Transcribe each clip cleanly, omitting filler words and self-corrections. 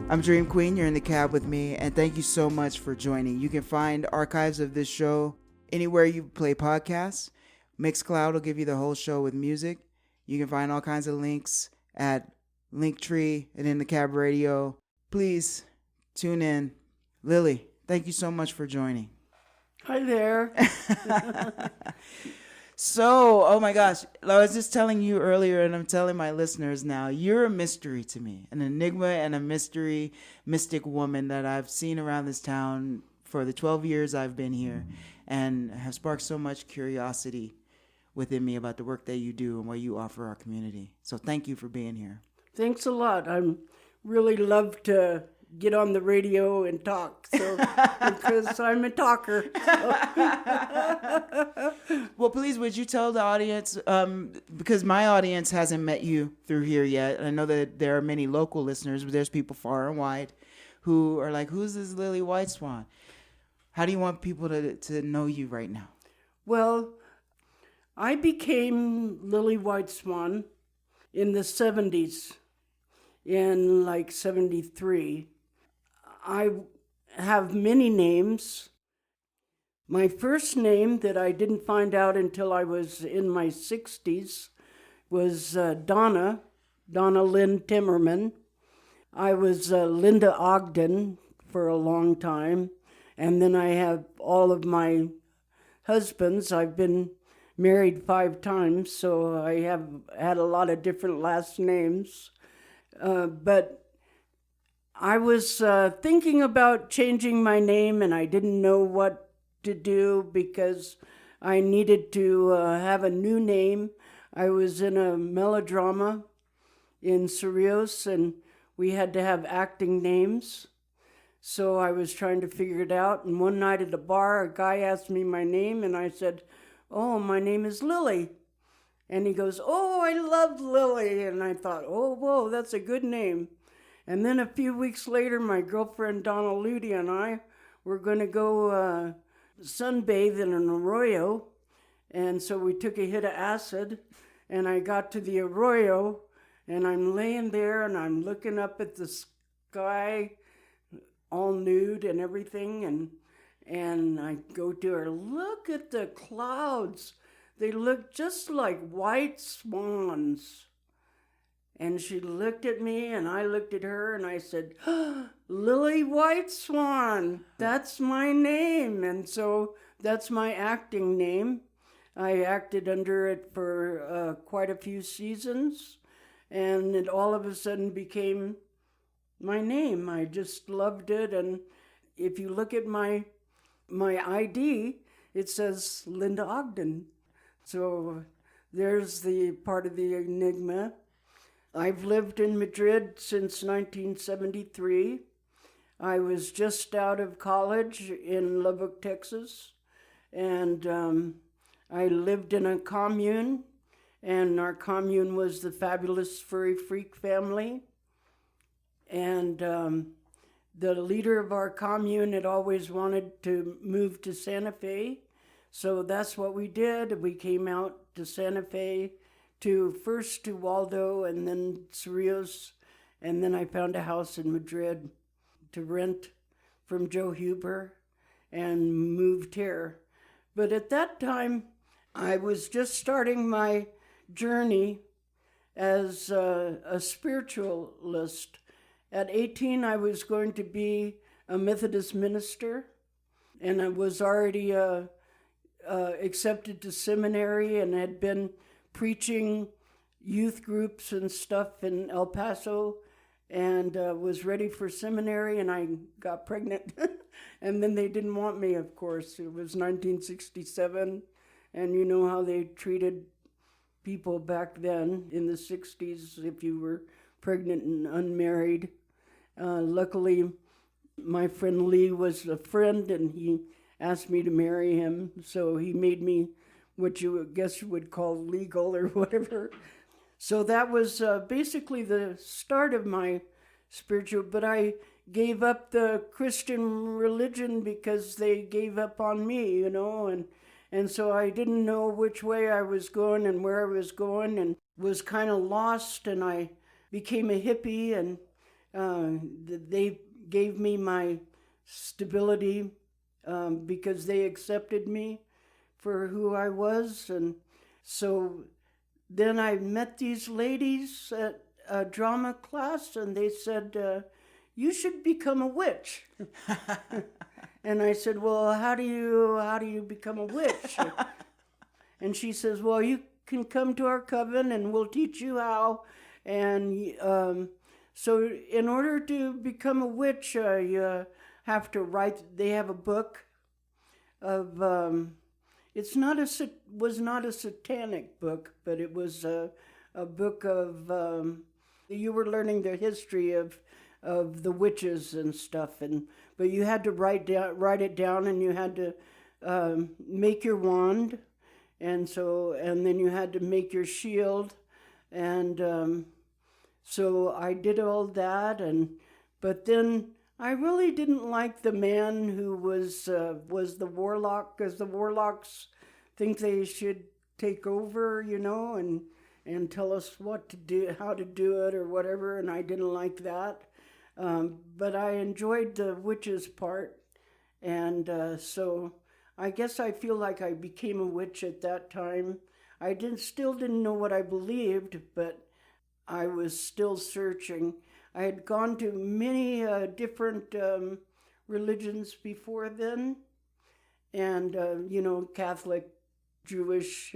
I'm Dream Queen, you're in the cab with me, and thank you so much for joining. You can find archives of this show anywhere you play podcasts. Mixcloud will give you the whole show with music. You can find all kinds of links at Linktree and in the Cab Radio. Please tune in. Lilly, thank you so much for joining. Hi there. So, oh my gosh, I was just telling you earlier, and I'm telling my listeners now, you're a mystery to me, an enigma and a mystic woman that I've seen around this town for the 12 years I've been here, and have sparked so much curiosity within me about the work that you do and what you offer our community. So thank you for being here. Thanks a lot. I'm really love to get on the radio and talk, so because I'm a talker. So. Well, please, would you tell the audience, because my audience hasn't met you through here yet. I know that there are many local listeners, but there's people far and wide who are like, who's this Lilly Whiteswan? How do you want people to know you right now? Well, I became Lilly Whiteswan in the 70s, in like 73. I have many names. My first name that I didn't find out until I was in my 60s was Donna Lynn Timmerman. I was Linda Ogden for a long time. And then I have all of my husbands. I've been married 5 times, so I have had a lot of different last names. But I was thinking about changing my name, and I didn't know what to do because I needed to have a new name. I was in a melodrama in Cerrillos, and we had to have acting names. So I was trying to figure it out, and one night at a bar, a guy asked me my name, and I said, "Oh, my name is Lilly." And he goes, "Oh, I love Lilly." And I thought, oh, whoa, that's a good name. And then a few weeks later, my girlfriend Donna Ludi and I were going to go sunbathe in an arroyo. And so we took a hit of acid, and I got to the arroyo, and I'm laying there, and I'm looking up at the sky, all nude and everything, and I go to her, "Look at the clouds. They look just like white swans." And she looked at me, and I looked at her, and I said, "Lilly Whiteswan, that's my name." And so that's my acting name. I acted under it for quite a few seasons, and it all of a sudden became my name. I just loved it. And if you look at my ID, it says Linda Ogden. So there's the part of the enigma. I've lived in Madrid since 1973. I was just out of college in Lubbock, Texas, and I lived in a commune, and our commune was the Fabulous Furry Freak family. And the leader of our commune had always wanted to move to Santa Fe, so that's what we did. We came out to Santa Fe, first to Waldo, and then Cerrillos, and then I found a house in Madrid to rent from Joe Huber and moved here. But at that time, I was just starting my journey as a spiritualist. At 18, I was going to be a Methodist minister, and I was already accepted to seminary and had been preaching youth groups and stuff in El Paso, and was ready for seminary, and I got pregnant. And then they didn't want me, of course. It was 1967, and you know how they treated people back then in the 60s if you were pregnant and unmarried. Luckily, my friend Lee was a friend, and he asked me to marry him, so he made me what you guess you would call legal or whatever. So that was basically the start of my spiritual, but I gave up the Christian religion because they gave up on me, you know, And so I didn't know which way I was going and where I was going, and was kind of lost. And I became a hippie, and they gave me my stability because they accepted me for who I was. And so then I met these ladies at a drama class, and they said, you should become a witch. And I said, well, how do you become a witch? And she says, well, you can come to our coven and we'll teach you how. And so in order to become a witch, you have to write. They have a book of, was not a satanic book, but it was a book of, you were learning the history of the witches and stuff, but you had to write it down, and you had to make your wand, and then you had to make your shield, and so I did all that, but then I really didn't like the man who was the warlock, because the warlocks think they should take over, and tell us what to do, how to do it, or whatever, and I didn't like that. But I enjoyed the witches part, and so I guess I feel like I became a witch at that time. I still didn't know what I believed, but I was still searching. I had gone to many different religions before then, and Catholic, Jewish,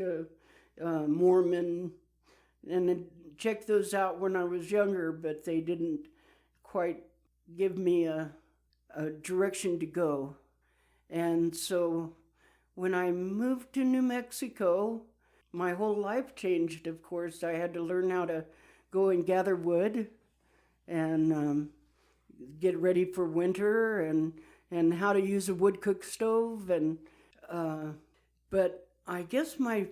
Mormon, and I checked those out when I was younger, but they didn't quite give me a direction to go. And so when I moved to New Mexico, my whole life changed, of course. I had to learn how to go and gather wood and get ready for winter, and how to use a wood cook stove. But I guess my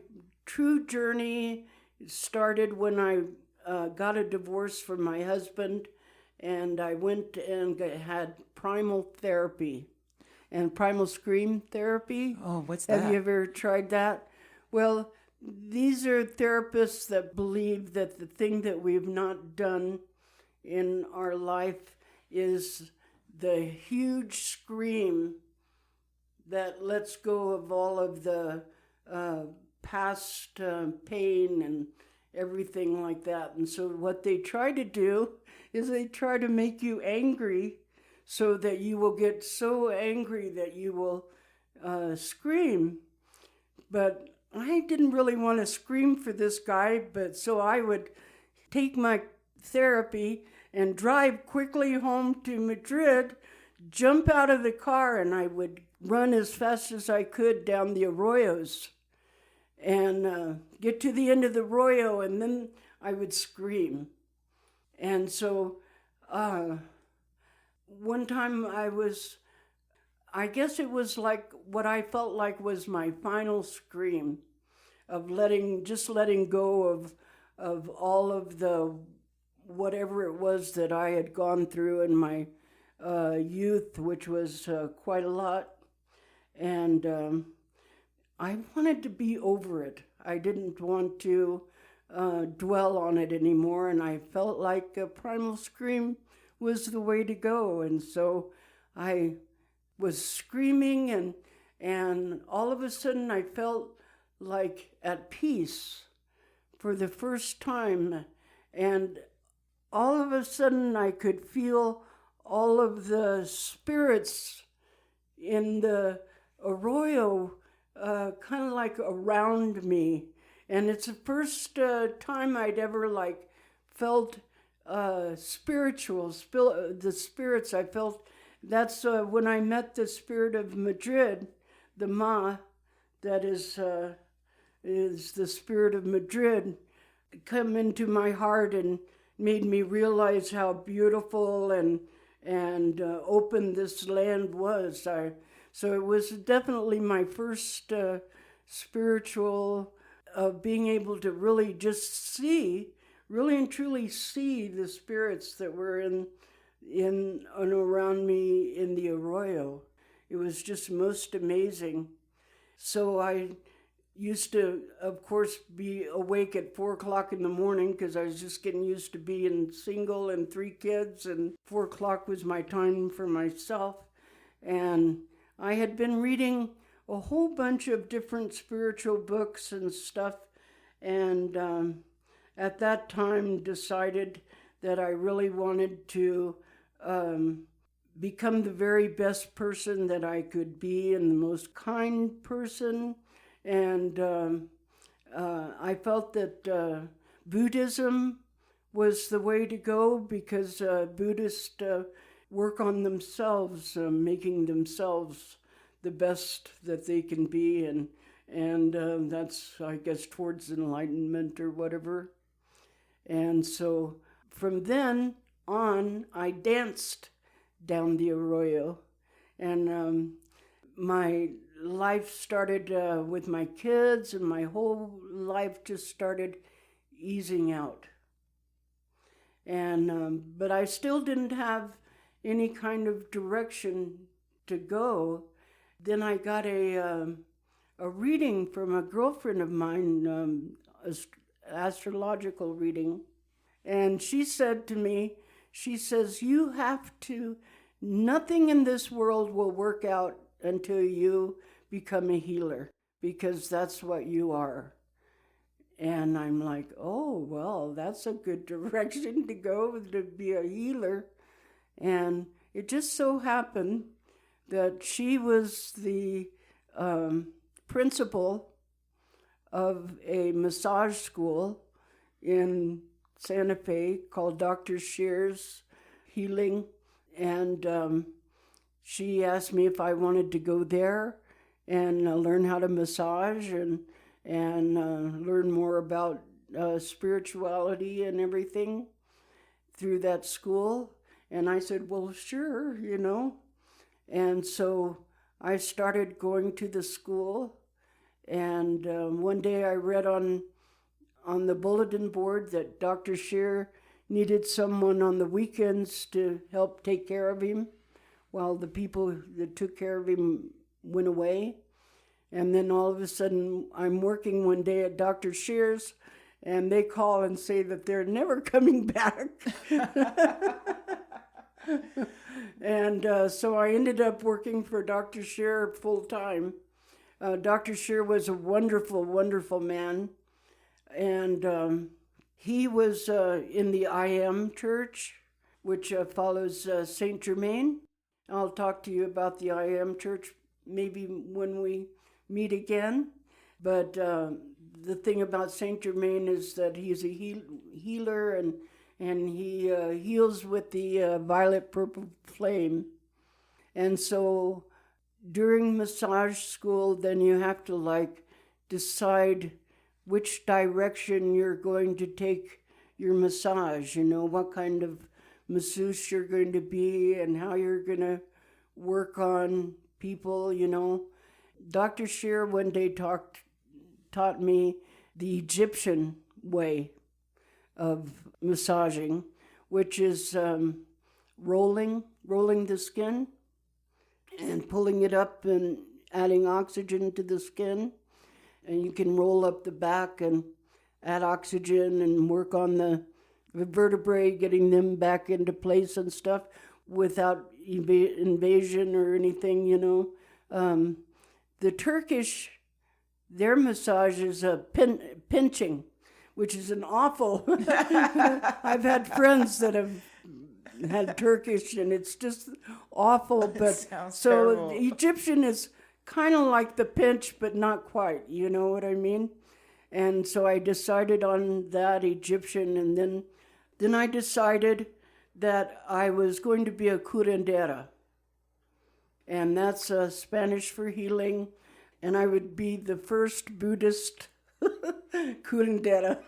true journey started when I got a divorce from my husband, and I went and had primal therapy and primal scream therapy. Oh, what's that? Have you ever tried that? Well, these are therapists that believe that the thing that we've not done in our life is the huge scream that lets go of all of the past pain and everything like that. And so what they try to do is they try to make you angry, so that you will get so angry that you will scream. But I didn't really want to scream for this guy, but so I would take my therapy and drive quickly home to Madrid, jump out of the car, and I would run as fast as I could down the arroyos and get to the end of the arroyo, and then I would scream. And so one time I guess it was like what I felt like was my final scream of letting go of all of the whatever it was that I had gone through in my youth, which was quite a lot. And I wanted to be over it. I didn't want to dwell on it anymore, and I felt like a primal scream was the way to go. And so I was screaming, and all of a sudden I felt like at peace for the first time, and all of a sudden I could feel all of the spirits in the arroyo kind of like around me. And it's the first time I'd ever felt spiritual, the spirits I felt. That's when I met the spirit of Madrid, the Ma, that is the spirit of Madrid, come into my heart and made me realize how beautiful and open this land was. So it was definitely my first spiritual being able to really just really and truly see the spirits that were in and around me in the arroyo. It was just most amazing. So I used to, of course, be awake at 4 o'clock in the morning because I was just getting used to being single and 3 kids, and 4 o'clock was my time for myself. And I had been reading a whole bunch of different spiritual books and stuff, and at that time decided that I really wanted to become the very best person that I could be and the most kind person. And I felt that Buddhism was the way to go because Buddhists work on themselves, making themselves the best that they can be, and that's, I guess, towards enlightenment or whatever. And so from then on, I danced down the arroyo, and my life started with my kids, and my whole life just started easing out. And but I still didn't have any kind of direction to go. Then I got a reading from a girlfriend of mine, astrological reading, and she said to me, she says, you have to, nothing in this world will work out until you become a healer, because that's what you are. And I'm like, oh, well, that's a good direction to go, to be a healer. And it just so happened that she was the principal of a massage school in Santa Fe called Dr. Shear's Healing. And she asked me if I wanted to go there and learn how to massage and learn more about spirituality and everything through that school. And I said, well, sure, you know. And so I started going to the school. And one day I read on the bulletin board that Dr. Shear needed someone on the weekends to help take care of him while the people that took care of him went away. And then all of a sudden, I'm working one day at Dr. Shear's, and they call and say that they're never coming back. And so I ended up working for Dr. Shear full time. Dr. Shear was a wonderful, wonderful man. And he was in the I Am Church, which follows Saint Germain. I'll talk to you about the I Am Church maybe when we meet again. But the thing about Saint Germain is that he's a healer, and he heals with the violet purple flame. And so during massage school, then you have to decide which direction you're going to take your massage, you know, what kind of masseuse you're going to be and how you're going to work on people, you know. Dr. Shear one day taught me the Egyptian way of massaging, which is rolling the skin and pulling it up and adding oxygen to the skin. And you can roll up the back and add oxygen and work on the vertebrae, getting them back into place and stuff without invasion or anything, you know. The Turkish, their massage is pinching, which is an awful... I've had friends that have had Turkish, and it's just awful. But so terrible. The Egyptian is kind of like the pinch, but not quite, you know what I mean? And so I decided on that Egyptian, and then I decided that I was going to be a curandera. And that's Spanish for healing. And I would be the first Buddhist curandera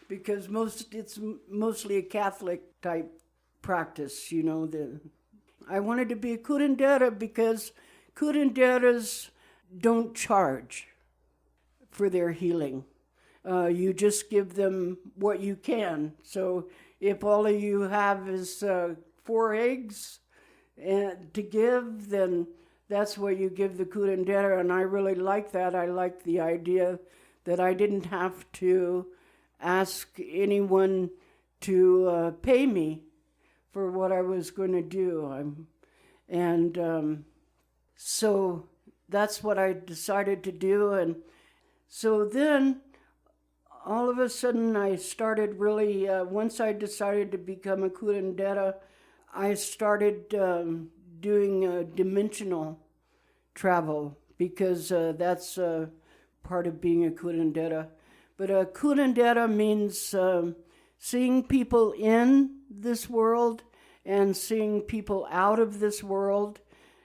because it's mostly a Catholic type practice, you know. I wanted to be a curandera because curanderas don't charge for their healing. You just give them what you can. So if all you have is 4 eggs to give, then that's where you give the curandera, and I really like that. I like the idea that I didn't have to ask anyone to pay me for what I was going to do. So that's what I decided to do. And so then all of a sudden I started really, once I decided to become a curandera, I started doing dimensional travel, because that's part of being a curandera. But a curandera means seeing people in this world and seeing people out of this world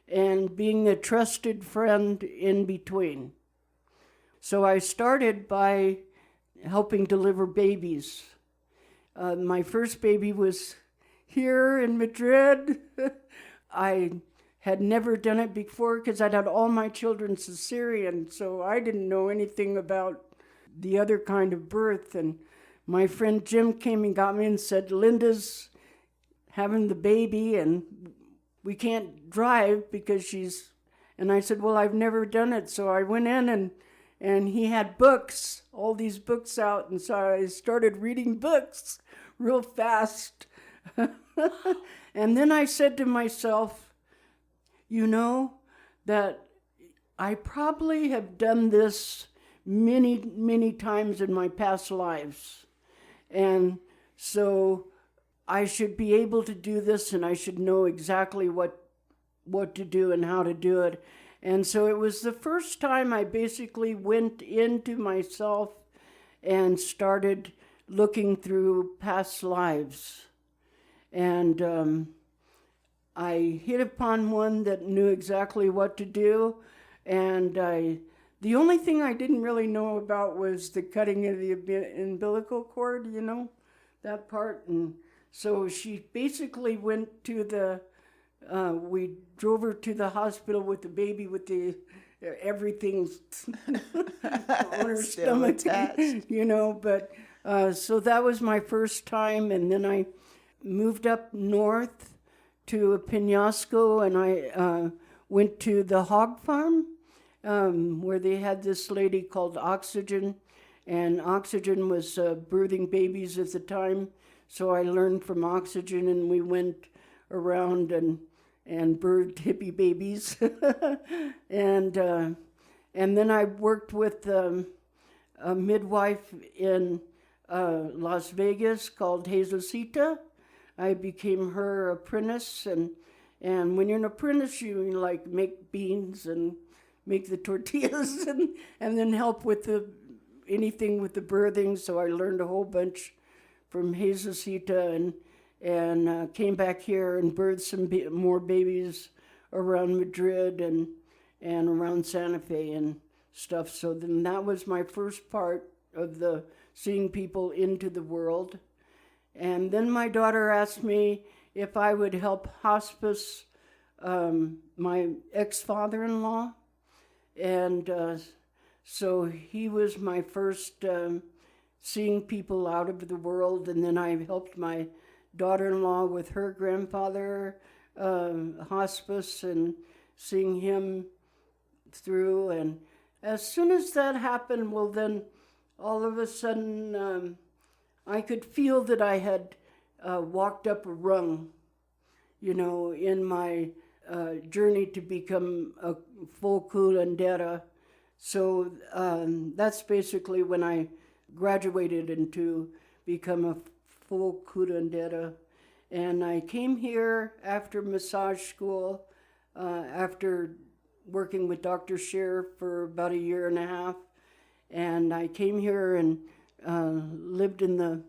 and being a trusted friend in between. So I started by helping deliver babies. My first baby was here in Madrid. I had never done it before because I'd had all my children cesarean, so I didn't know anything about the other kind of birth. And my friend Jim came and got me and said, Linda's having the baby and we can't drive because she's... And I said, well, I've never done it. So I went in and he had books, all these books out. And so I started reading books real fast. And then I said to myself, you know, that I probably have done this many, many times in my past lives. And so I should be able to do this, and I should know exactly what to do and how to do it. And so it was the first time I basically went into myself and started looking through past lives. And I hit upon one that knew exactly what to do. And the only thing I didn't really know about was the cutting of the umbilical cord, you know, that part. And so she basically went to we drove her to the hospital with the baby with the everything on her stomach, attached. You know. But so that was my first time, and then I moved up north to Penasco, and I went to the hog farm where they had this lady called Oxygen, and Oxygen was birthing babies at the time. So I learned from Oxygen, and we went around and birthed hippie babies. And then I worked with a midwife in Las Vegas called Jesusita. I became her apprentice, and when you're an apprentice, you like make beans and make the tortillas and then help with anything with the birthing. So I learned a whole bunch from Jesusita and came back here and birthed some more babies around Madrid and around Santa Fe and stuff. So then that was my first part of the seeing people into the world. And then my daughter asked me if I would help hospice my ex-father-in-law. And so he was my first seeing people out of the world. And then I helped my daughter-in-law with her grandfather hospice and seeing him through. And as soon as that happened, well, then all of a sudden I could feel that I had walked up a rung, you know, in my journey to become a full curandera. So that's basically when I graduated into become a full curandera. And I came here after massage school, after working with Dr. Scheer for about a year and a half. And I came here and lived in the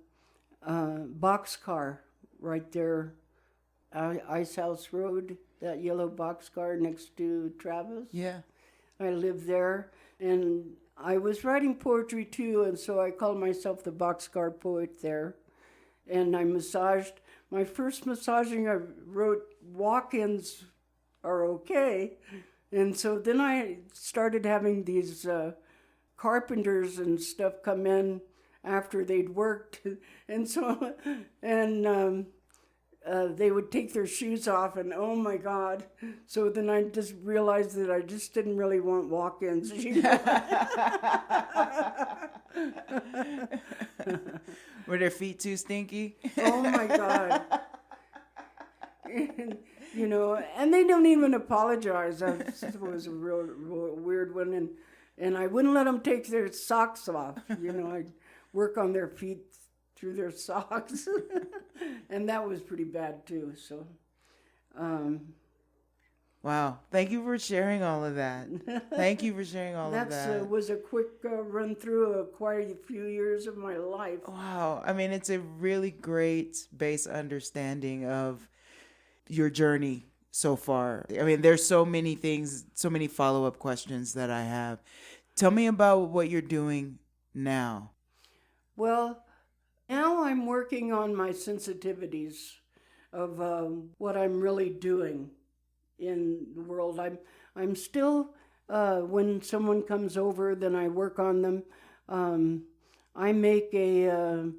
boxcar right there, Ice House Road, that yellow boxcar next to Travis. Yeah. I lived there, and I was writing poetry too, and so I called myself the boxcar poet there. And I massaged. My first massaging, I wrote, walk-ins are okay. And so then I started having these carpenters and stuff come in after they'd worked. And so, and they would take their shoes off, and oh my God. So then I just realized that I just didn't really want walk-ins. Were their feet too stinky? Oh my God. And, and they don't even apologize. That was a real weird one. And I wouldn't let them take their socks off. I'd work on their feet through their socks. And that was pretty bad too. So, wow. Thank you for sharing all of that. Thank you for sharing all of that. That was a quick run through of quite a few years of my life. Wow. I mean, it's a really great base understanding of your journey so far. I mean, there's so many things, so many follow-up questions that I have. Tell me about what you're doing now. Well, now I'm working on my sensitivities of what I'm really doing in the world. I'm still, when someone comes over, then I work on them. I make a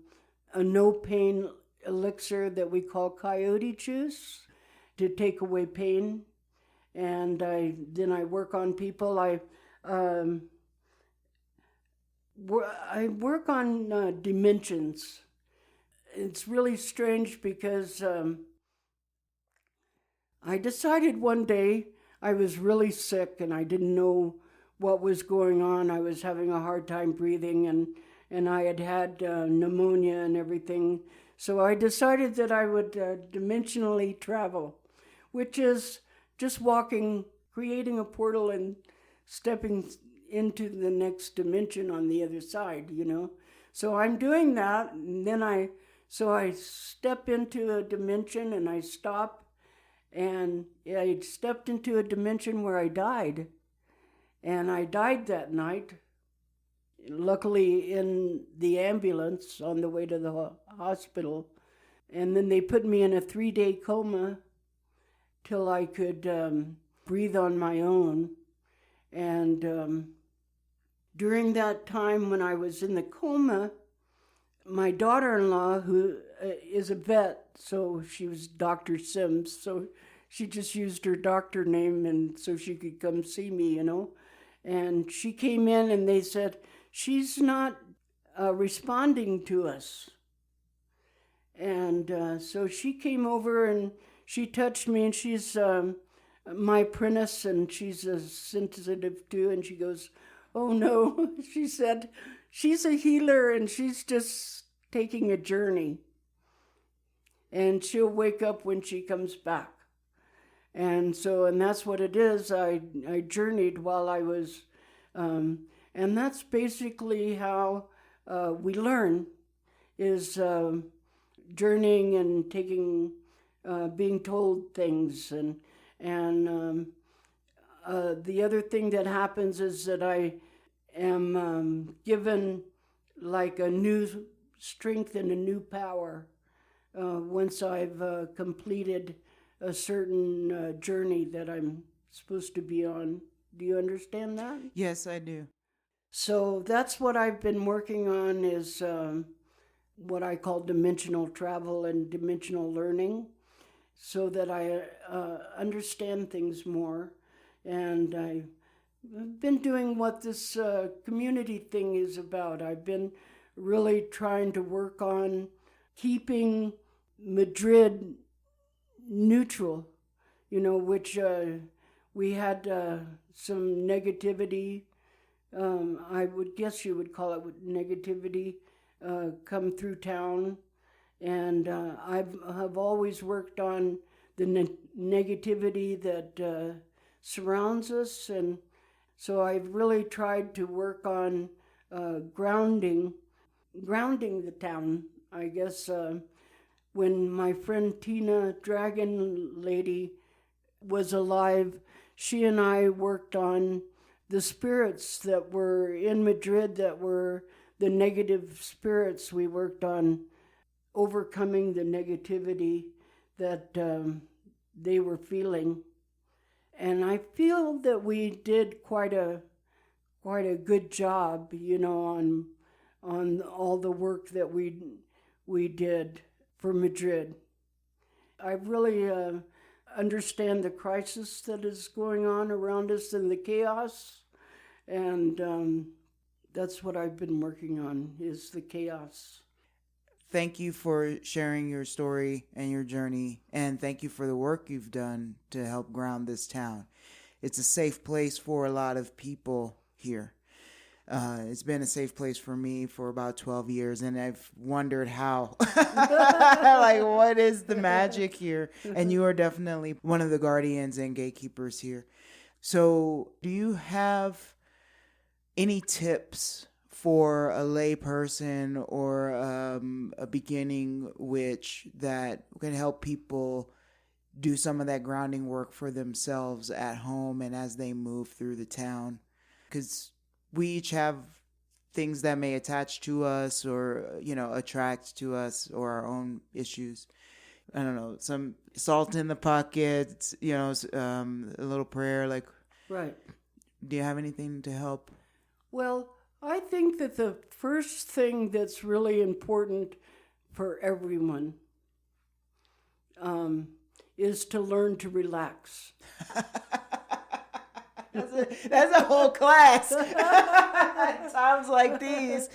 no-pain elixir that we call coyote juice to take away pain, and then I work on people. I work on dimensions. It's really strange because I decided one day I was really sick and I didn't know what was going on. I was having a hard time breathing, and I had pneumonia and everything. So I decided that I would dimensionally travel, which is just walking, creating a portal and stepping into the next dimension on the other side, So I'm doing that, and then I step into a dimension and I stop, and I stepped into a dimension where I died. And I died that night, luckily in the ambulance on the way to the hospital. And then they put me in a 3-day coma till I could breathe on my own. And during that time when I was in the coma, my daughter-in-law, who is a vet, so she was Dr. Sims, so she just used her doctor name and so she could come see me, And she came in and they said, she's not responding to us. And so she came over and she touched me, and she's my apprentice, and she's sensitive too. And she goes, oh no, she said, she's a healer and she's just taking a journey. And she'll wake up when she comes back. And that's what it is. I journeyed while I was, and that's basically how we learn, is journeying and taking, being told things. And the other thing that happens is that I am given like a new strength and a new power once I've completed a certain journey that I'm supposed to be on. Do you understand that? Yes, I do. So that's what I've been working on, is what I call dimensional travel and dimensional learning, so that I understand things more. And I've been doing what this community thing is about. I've been really trying to work on keeping Madrid neutral, which we had some negativity, I would guess you would call it negativity, come through town. And I've always worked on the negativity that surrounds us. And so I've really tried to work on grounding the town, I guess. When my friend Tina Dragon Lady was alive, she and I worked on the spirits that were in Madrid, that were the negative spirits. We worked on overcoming the negativity that they were feeling. And I feel that we did quite a good job, on all the work that we did for Madrid. I really understand the crisis that is going on around us and the chaos. And that's what I've been working on, is the chaos. Thank you for sharing your story and your journey, and thank you for the work you've done to help ground this town. It's a safe place for a lot of people here. It's been a safe place for me for about 12 years, and I've wondered how. Like, what is the magic here? And you are definitely one of the guardians and gatekeepers here. So, do you have any tips for a lay person or a beginning witch that can help people do some of that grounding work for themselves at home and as they move through the town? Because we each have things that may attach to us or, attract to us, or our own issues. I don't know, some salt in the pocket, a little prayer. Like, Right. do you have anything to help? Well, I think that the first thing that's really important for everyone is to learn to relax. That's a whole class. Times like these.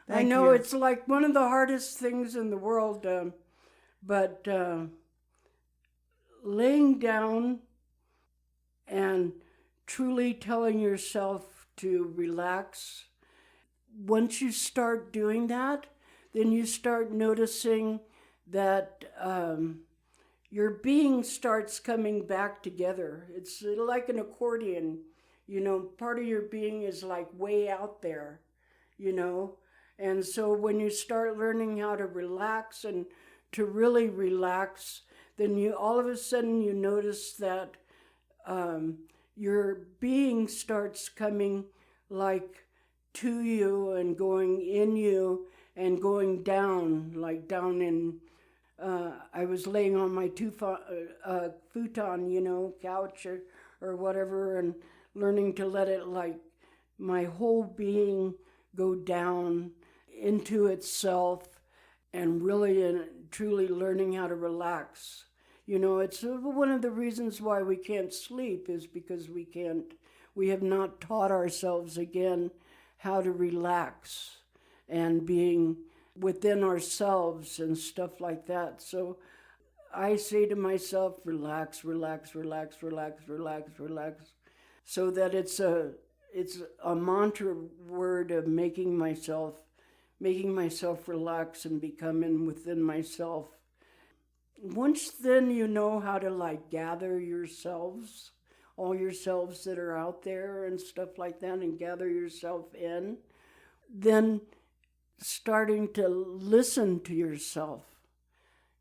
I know it's like one of the hardest things in the world, but laying down and truly telling yourself to relax. Once you start doing that, then you start noticing that your being starts coming back together. It's like an accordion, part of your being is like way out there, And so when you start learning how to relax and to really relax, then you all of a sudden you notice that your being starts coming like to you and going in you and going down, like down in, I was laying on my futon, couch or whatever, and learning to let it, like, my whole being go down into itself, and really and truly learning how to relax. It's one of the reasons why we can't sleep is because we have not taught ourselves again how to relax and being within ourselves and stuff like that. So I say to myself, relax, relax, relax, relax, relax, relax, so that it's a mantra word of making myself relax and becoming within myself. Once then you know how to, like, gather yourselves, all yourselves that are out there and stuff like that, and gather yourself in, then starting to listen to yourself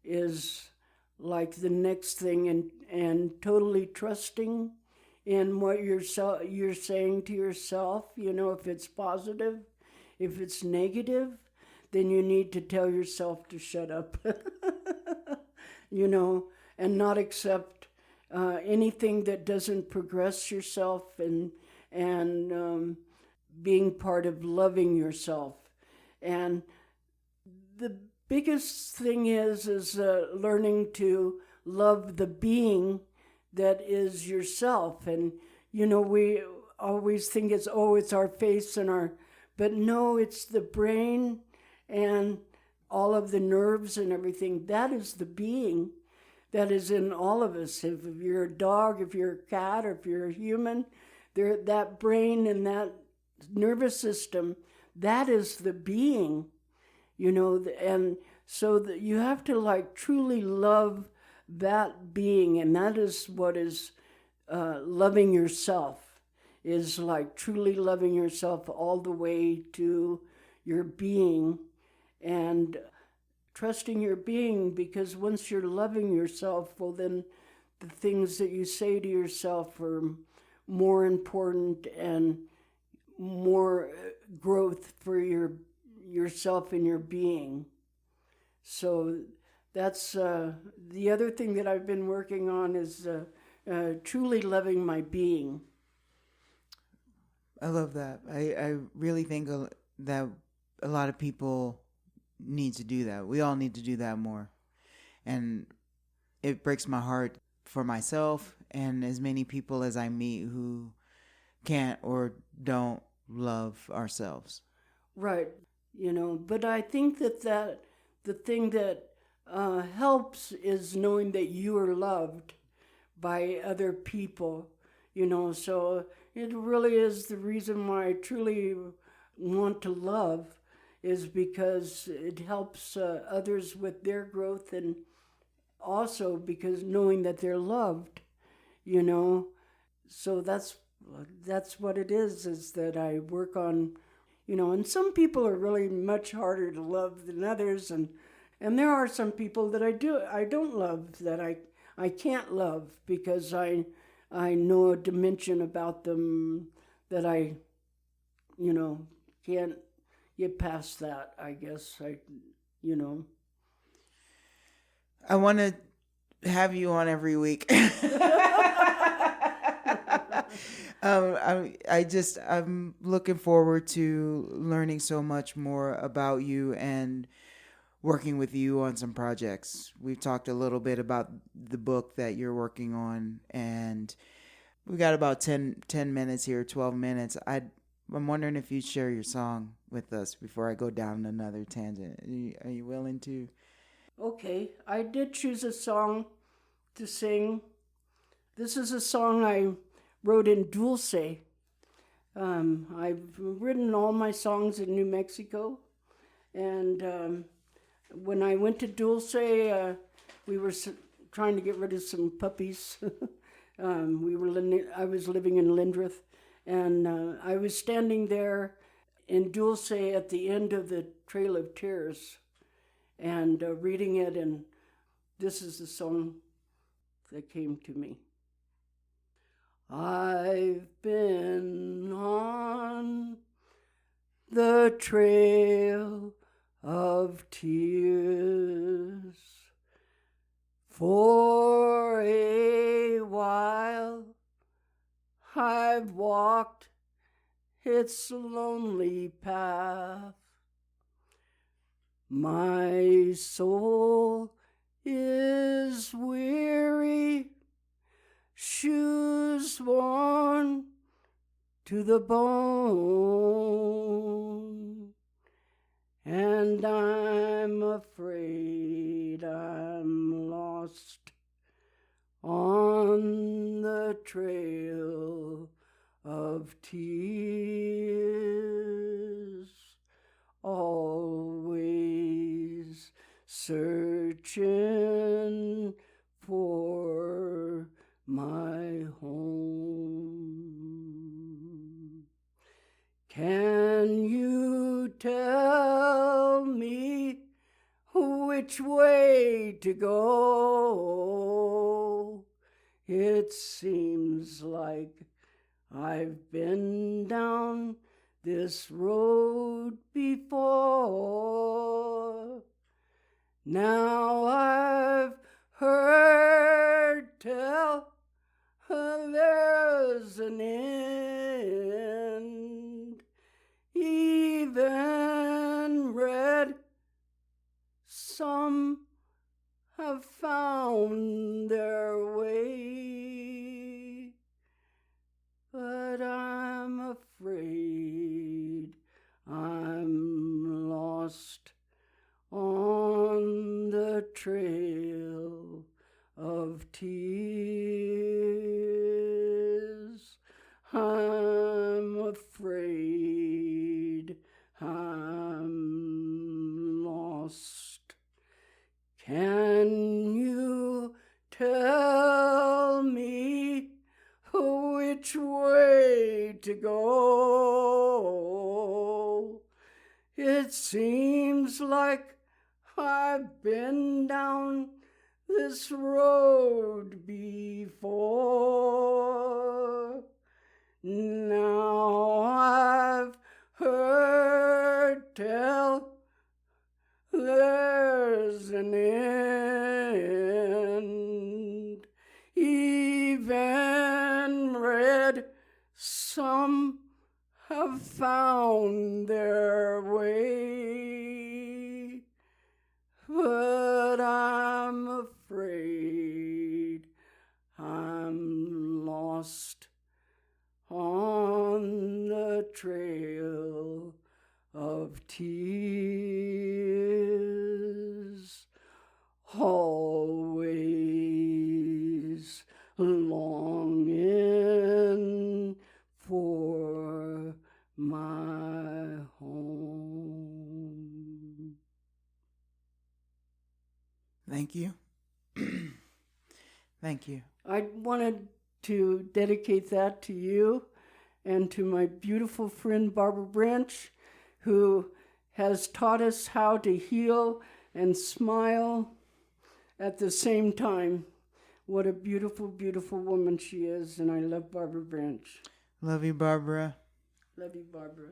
is like the next thing, and totally trusting in what you're saying to yourself. If it's positive, if it's negative, then you need to tell yourself to shut up. And not accept anything that doesn't progress yourself, and being part of loving yourself. And the biggest thing is learning to love the being that is yourself. And we always think it's our face but no, it's the brain and all of the nerves and everything. That is the being that is in all of us. If you're a dog, if you're a cat, or if you're a human, that brain and that nervous system, that is the being, and so you have to, like, truly love that being, and that is what is loving yourself, is like truly loving yourself all the way to your being, and trusting your being, because once you're loving yourself, well, then the things that you say to yourself are more important and more growth for yourself and your being. So that's the other thing that I've been working on, is truly loving my being. I love that. I really think that a lot of people need to do that. We all need to do that more. And it breaks my heart for myself and as many people as I meet who can't or don't love ourselves. Right. But I think that the thing that helps is knowing that you are loved by other people, so it really is the reason why I truly want to love, is because it helps others with their growth, and also because knowing that they're loved, you know. So that's what it is that I work on, and some people are really much harder to love than others, and there are some people that I don't love, that I can't love, because I know a dimension about them that I can't get past that, I guess. I want to have you on every week. I'm looking forward to learning so much more about you and working with you on some projects. We've talked a little bit about the book that you're working on, and we got about 10 minutes here, 12 minutes. I'm wondering if you'd share your song with us before I go down another tangent. Are you willing to? Okay, I did choose a song to sing. This is a song I wrote in Dulce. I've written all my songs in New Mexico, and when I went to Dulce, we were trying to get rid of some puppies. I was living in Lindrith, and I was standing there in Dulce at the end of the Trail of Tears, and reading it, and this is the song that came to me. I've been on the trail of tears for a while. I've walked its lonely path. My soul is weary, shoes worn to the bone, and I'm afraid I'm lost on the trail of tears, always searching for my home. Can you tell me which way to go? It seems like I've been down this road before. Now I've heard tell there's an end, even read some have found their way, but I'm afraid I'm lost on the trail of tears. I'm afraid I'm lost. Can you tell me which way to go? It seems like I've been down this road before. Now I've heard tell there's an end, even read some have found their way, but I'm lost on the trail of tears, always longing for my home. Thank you. Thank you. I wanted to dedicate that to you and to my beautiful friend Barbara Branch, who has taught us how to heal and smile at the same time. What a beautiful, beautiful woman she is, and I love Barbara Branch. Love you, Barbara. Love you, Barbara.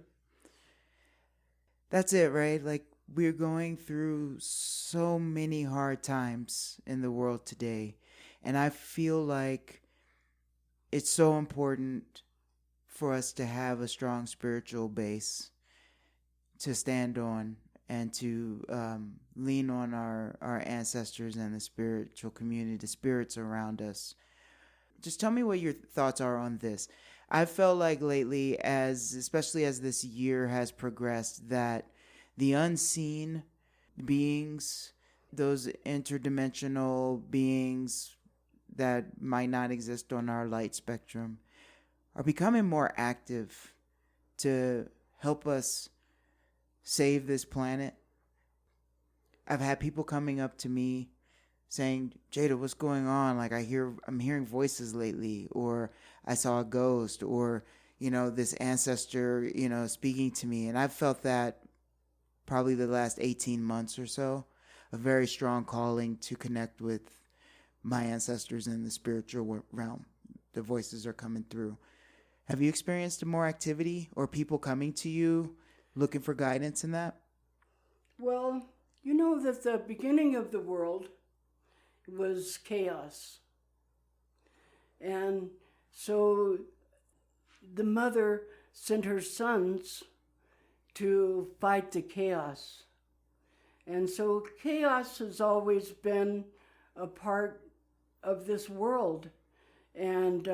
That's it, right? Like, we're going through so many hard times in the world today, and I feel like it's so important for us to have a strong spiritual base to stand on and to lean on our ancestors and the spiritual community, the spirits around us. Just tell me what your thoughts are on this. I felt like lately, especially as this year has progressed, that the unseen beings, those interdimensional beings that might not exist on our light spectrum, are becoming more active to help us save this planet. I've had people coming up to me saying, Jada, what's going on? Like, I'm hearing voices lately, or I saw a ghost, or, this ancestor, speaking to me. And I've felt that probably the last 18 months or so, a very strong calling to connect with my ancestors in the spiritual realm. The voices are coming through. Have you experienced more activity or people coming to you looking for guidance in that? Well, you know that the beginning of the world was chaos. And so the mother sent her sons to fight the chaos. And so chaos has always been a part of this world, and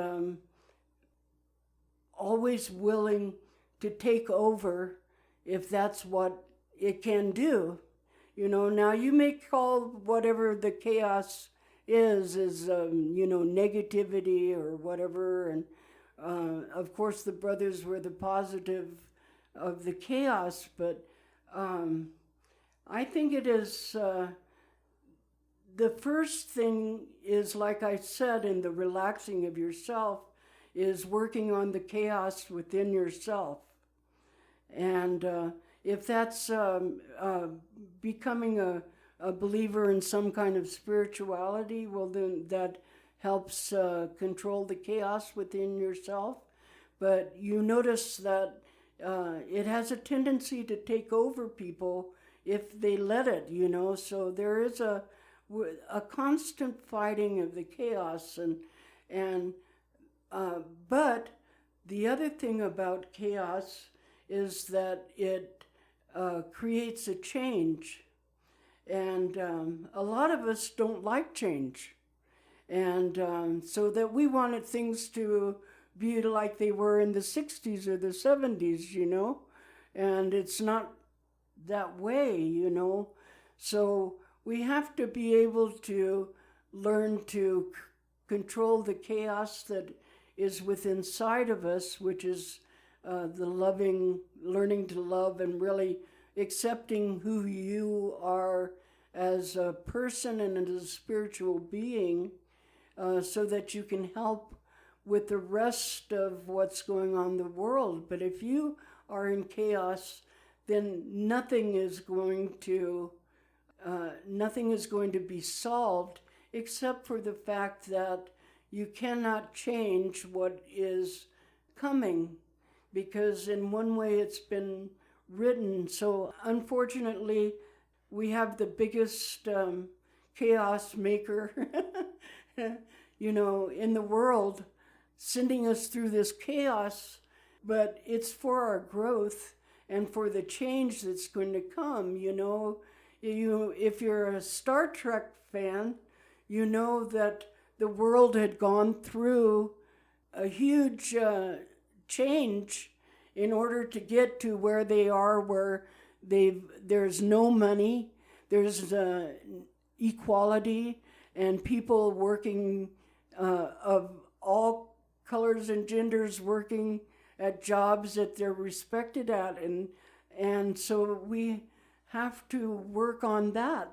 always willing to take over if that's what it can do. Now you may call whatever the chaos is negativity or whatever, and of course the brothers were the positive of the chaos, but I think it is the first thing is, like I said, in the relaxing of yourself, is working on the chaos within yourself. And if that's becoming a believer in some kind of spirituality, well, then that helps control the chaos within yourself. But you notice that it has a tendency to take over people if they let it, so there is a constant fighting of the chaos, but the other thing about chaos is that it creates a change, and a lot of us don't like change, and so that we wanted things to be like they were in the 60s or the 70s, and it's not that way, so we have to be able to learn to control the chaos that is within inside of us, which is learning to love and really accepting who you are as a person and as a spiritual being, so that you can help with the rest of what's going on in the world. But if you are in chaos, then nothing is going to be solved, except for the fact that you cannot change what is coming, because in one way it's been written. So unfortunately, we have the biggest chaos maker in the world, sending us through this chaos, but it's for our growth and for the change that's going to come. If you're a Star Trek fan, you know that the world had gone through a huge change in order to get to where they are, where there's no money, there's equality, and people working of all colors and genders working at jobs that they're respected at, and so we have to work on that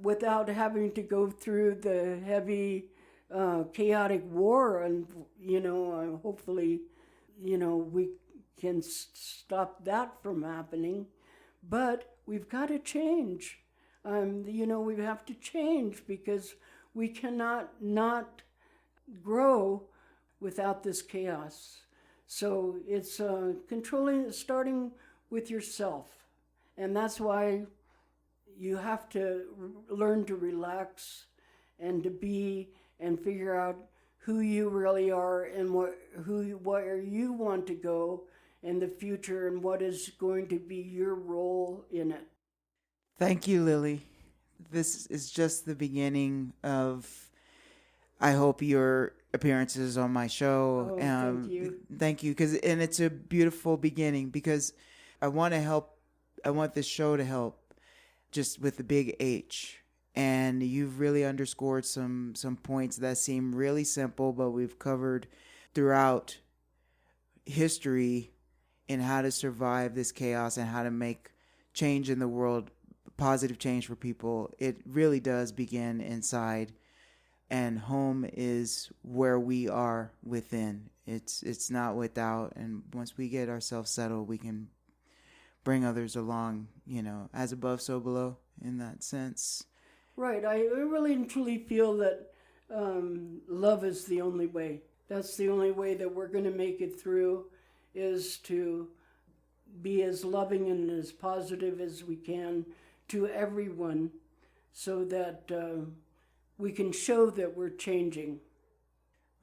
without having to go through the heavy chaotic war, and hopefully we can stop that from happening. But we've got to change. We have to change, because we cannot not grow without this chaos. So it's starting with yourself. And that's why you have to learn to relax and to be and figure out who you really are and where you want to go in the future and what is going to be your role in it. Thank you, Lilly. This is just the beginning of, I hope, your appearances on my show. Thank you. Thank you, and it's a beautiful beginning, because I want to help. I want this show to help, just with the big H. And you've really underscored some points that seem really simple, but we've covered throughout history in how to survive this chaos and how to make change in the world, positive change for people. It really does begin inside, and home is where we are within. It's not without, and once we get ourselves settled, we can bring others along, as above, so below, in that sense. Right. I really and truly feel that love is the only way. That's the only way that we're going to make it through, is to be as loving and as positive as we can to everyone, so that we can show that we're changing.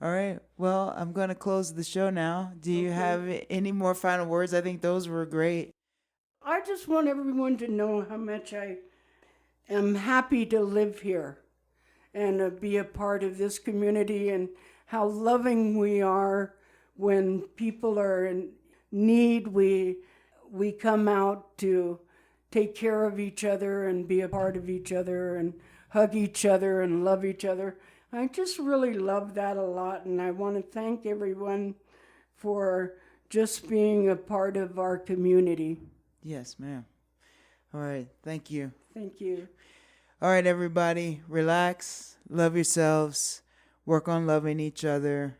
All right. Well, I'm going to close the show now. Do you have any more final words? I think those were great. I just want everyone to know how much I am happy to live here and be a part of this community, and how loving we are when people are in need. We come out to take care of each other and be a part of each other and hug each other and love each other. I just really love that a lot, and I want to thank everyone for just being a part of our community. Yes, ma'am. All right. Thank you. Thank you. All right, everybody. Relax. Love yourselves. Work on loving each other.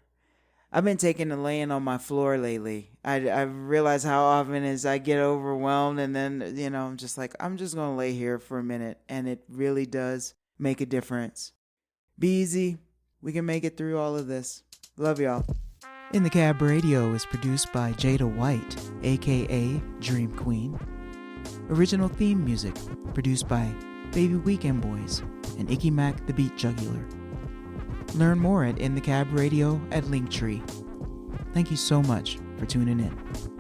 I've been taking a laying on my floor lately. I've realized how often as I get overwhelmed, and then, I'm just like, I'm just going to lay here for a minute. And it really does make a difference. Be easy. We can make it through all of this. Love y'all. In the Cab Radio is produced by Jada White, a.k.a. Dream Queen. Original theme music produced by Baby Weekend Boys and Icky Mac the Beat Jugular. Learn more at In the Cab Radio at Linktree. Thank you so much for tuning in.